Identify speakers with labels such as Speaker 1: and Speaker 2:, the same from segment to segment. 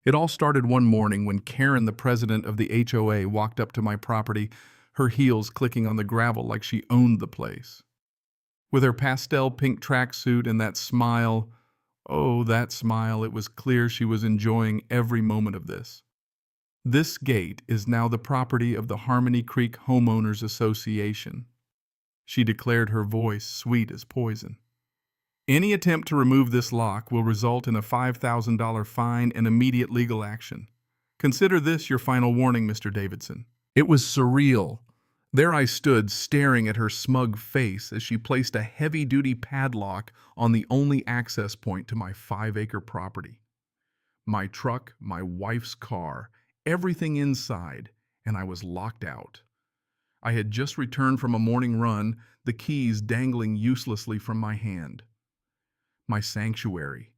Speaker 1: It all started one morning when Karen, the president of the HOA, walked up to my property, her heels clicking on the gravel like she owned the place. With her pastel pink tracksuit and that smile, oh, that smile, it was clear she was enjoying every moment of this. This gate is now the property of the Harmony Creek Homeowners Association, she declared, her voice sweet as poison. Any attempt to remove this lock will result in a $5,000 fine and immediate legal action. Consider this your final warning, Mr. Davidson. It was surreal. There I stood, staring at her smug face as she placed a heavy-duty padlock on the only access point to my 5-acre property. My truck, my wife's car, everything inside, and I was locked out. I had just returned from a morning run, the keys dangling uselessly from my hand. My sanctuary,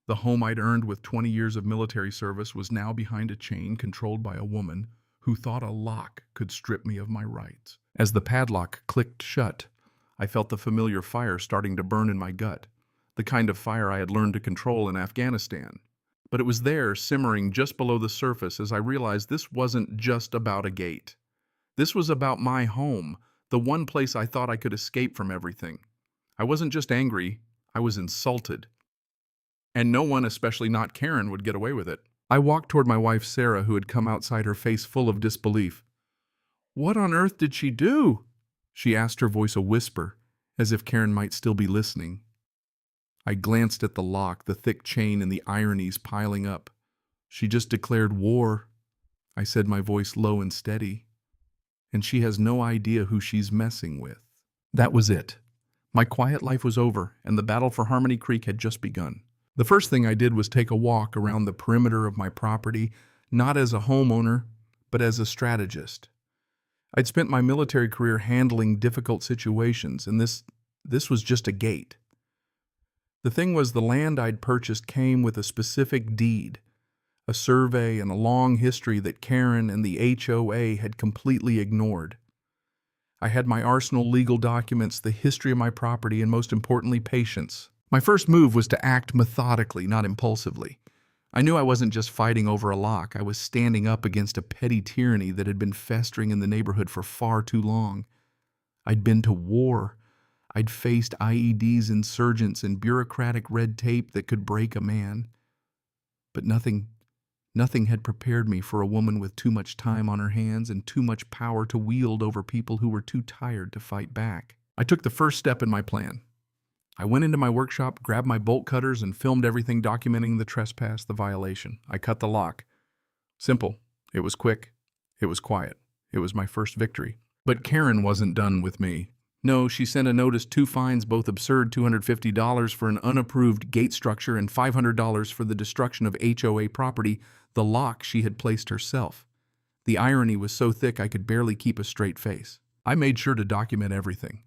Speaker 1: the home I'd earned with 20 years of military service, was now behind a chain controlled by a woman who thought a lock could strip me of my rights. As the padlock clicked shut, I felt the familiar fire starting to burn in my gut, the kind of fire I had learned to control in Afghanistan. But it was there, simmering just below the surface, as I realized this wasn't just about a gate. This was about my home, the one place I thought I could escape from everything. I wasn't just angry, I was insulted. And no one, especially not Karen, would get away with it. I walked toward my wife, Sarah, who had come outside, her face full of disbelief. "What on earth did she do?" she asked, her voice a whisper, as if Karen might still be listening. I glanced at the lock, the thick chain, and the ironies piling up. "She just declared war," I said, my voice low and steady. "And she has no idea who she's messing with." That was it. My quiet life was over, and the battle for Harmony Creek had just begun. The first thing I did was take a walk around the perimeter of my property, not as a homeowner, but as a strategist. I'd spent my military career handling difficult situations, and this was just a gate. The thing was, the land I'd purchased came with a specific deed, a survey, and a long history that Karen and the HOA had completely ignored. I had my arsenal, legal documents, the history of my property, and most importantly, patience. My first move was to act methodically, not impulsively. I knew I wasn't just fighting over a lock. I was standing up against a petty tyranny that had been festering in the neighborhood for far too long. I'd been to war. I'd faced IEDs, insurgents, and bureaucratic red tape that could break a man. But nothing had prepared me for a woman with too much time on her hands and too much power to wield over people who were too tired to fight back. I took the first step in my plan. I went into my workshop, grabbed my bolt cutters, and filmed everything documenting the trespass, the violation. I cut the lock. Simple. It was quick. It was quiet. It was my first victory. But Karen wasn't done with me. No, she sent a notice, 2 fines, both absurd, $250 for an unapproved gate structure and $500 for the destruction of HOA property, the lock she had placed herself. The irony was so thick I could barely keep a straight face. I made sure to document everything.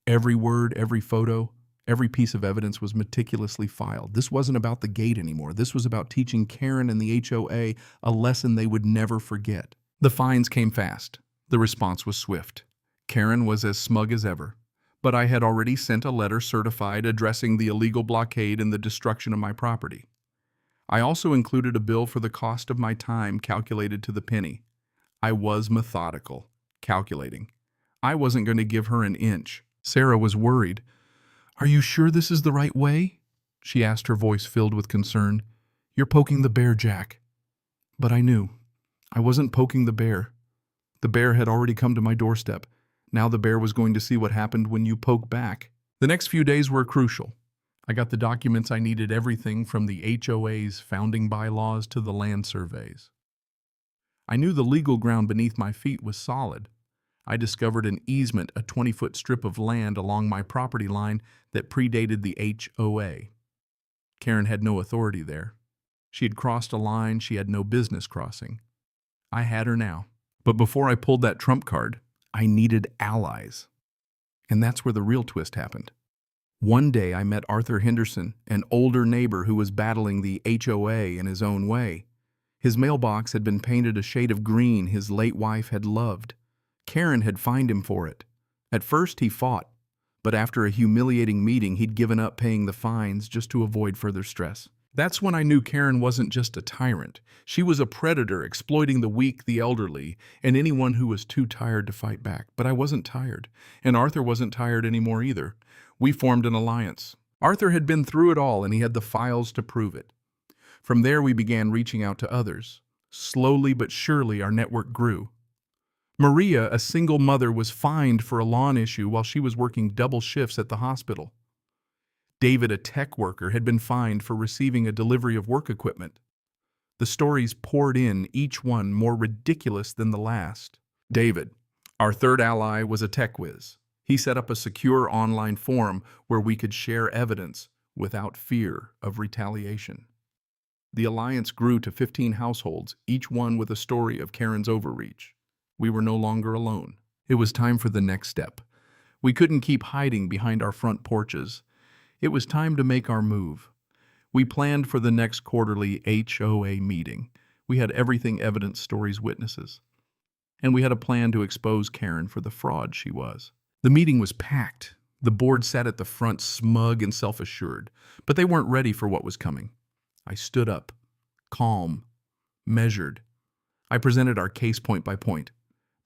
Speaker 1: Every word, every photo, every piece of evidence was meticulously filed. This wasn't about the gate anymore. This was about teaching Karen and the HOA a lesson they would never forget. The fines came fast. The response was swift. Karen was as smug as ever, but I had already sent a letter certified addressing the illegal blockade and the destruction of my property. I also included a bill for the cost of my time calculated to the penny. I was methodical, calculating. I wasn't going to give her an inch. Sarah was worried. "Are you sure this is the right way?" she asked, her voice filled with concern. "You're poking the bear, Jack." But I knew. I wasn't poking the bear. The bear had already come to my doorstep. Now the bear was going to see what happened when you poke back. The next few days were crucial. I got the documents I needed, everything from the HOA's founding bylaws to the land surveys. I knew the legal ground beneath my feet was solid. I discovered an easement, a 20-foot strip of land along my property line that predated the HOA. Karen had no authority there. She had crossed a line she had no business crossing. I had her now. But before I pulled that trump card, I needed allies. And that's where the real twist happened. One day I met Arthur Henderson, an older neighbor who was battling the HOA in his own way. His mailbox had been painted a shade of green his late wife had loved. Karen had fined him for it. At first he fought, but after a humiliating meeting he'd given up paying the fines just to avoid further stress. That's when I knew Karen wasn't just a tyrant. She was a predator exploiting the weak, the elderly, and anyone who was too tired to fight back. But I wasn't tired, and Arthur wasn't tired anymore either. We formed an alliance. Arthur had been through it all, and he had the files to prove it. From there, we began reaching out to others. Slowly but surely, our network grew. Maria, a single mother, was fined for a lawn issue while she was working double shifts at the hospital. David, a tech worker, had been fined for receiving a delivery of work equipment. The stories poured in, each one more ridiculous than the last. David, our third ally, was a tech whiz. He set up a secure online forum where we could share evidence without fear of retaliation. The alliance grew to 15 households, each one with a story of Karen's overreach. We were no longer alone. It was time for the next step. We couldn't keep hiding behind our front porches. It was time to make our move. We planned for the next quarterly HOA meeting. We had everything: evidence, stories, witnesses. And we had a plan to expose Karen for the fraud she was. The meeting was packed. The board sat at the front, smug and self-assured, but they weren't ready for what was coming. I stood up, calm, measured. I presented our case point by point.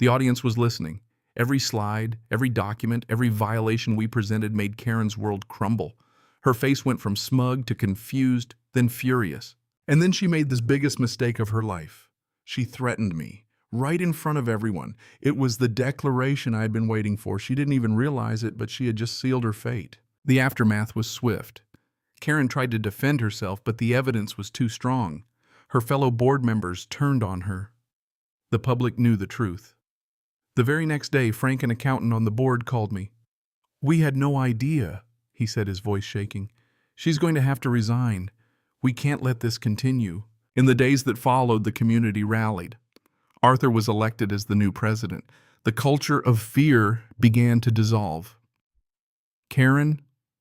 Speaker 1: The audience was listening. Every slide, every document, every violation we presented made Karen's world crumble. Her face went from smug to confused, then furious. And then she made this biggest mistake of her life. She threatened me, right in front of everyone. It was the declaration I had been waiting for. She didn't even realize it, but she had just sealed her fate. The aftermath was swift. Karen tried to defend herself, but the evidence was too strong. Her fellow board members turned on her. The public knew the truth. The very next day, Frank, an accountant on the board, called me. "We had no idea," he said, his voice shaking. "She's going to have to resign. We can't let this continue." In the days that followed, the community rallied. Arthur was elected as the new president. The culture of fear began to dissolve. Karen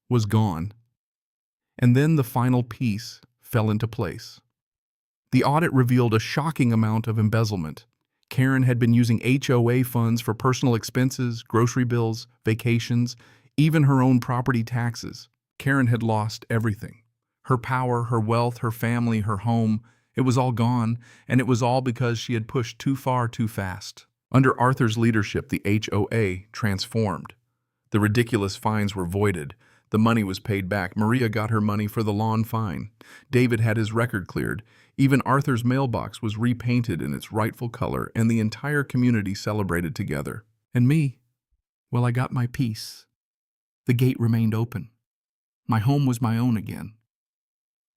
Speaker 1: was gone. And then the final piece fell into place. The audit revealed a shocking amount of embezzlement. Karen had been using HOA funds for personal expenses, grocery bills, vacations, even her own property taxes. Karen had lost everything. Her power, her wealth, her family, her home. It was all gone, and it was all because she had pushed too far too fast. Under Arthur's leadership, the HOA transformed. The ridiculous fines were voided. The money was paid back. Maria got her money for the lawn fine. David had his record cleared. Even Arthur's mailbox was repainted in its rightful color, and the entire community celebrated together. And me? Well, I got my peace. The gate remained open. My home was my own again.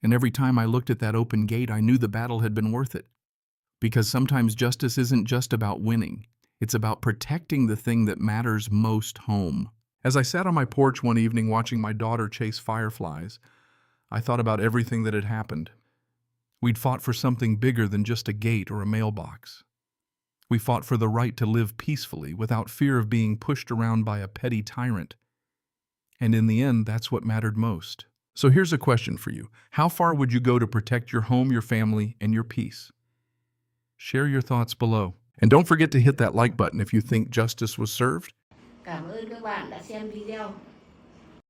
Speaker 1: And every time I looked at that open gate, I knew the battle had been worth it. Because sometimes justice isn't just about winning. It's about protecting the thing that matters most: home. As I sat on my porch one evening watching my daughter chase fireflies, I thought about everything that had happened. We'd fought for something bigger than just a gate or a mailbox. We fought for the right to live peacefully without fear of being pushed around by a petty tyrant. And in the end, that's what mattered most. So here's a question for you. How far would you go to protect your home, your family, and your peace? Share your thoughts below. And don't forget to hit that like button if you think justice was served.
Speaker 2: Cảm ơn các bạn đã xem video.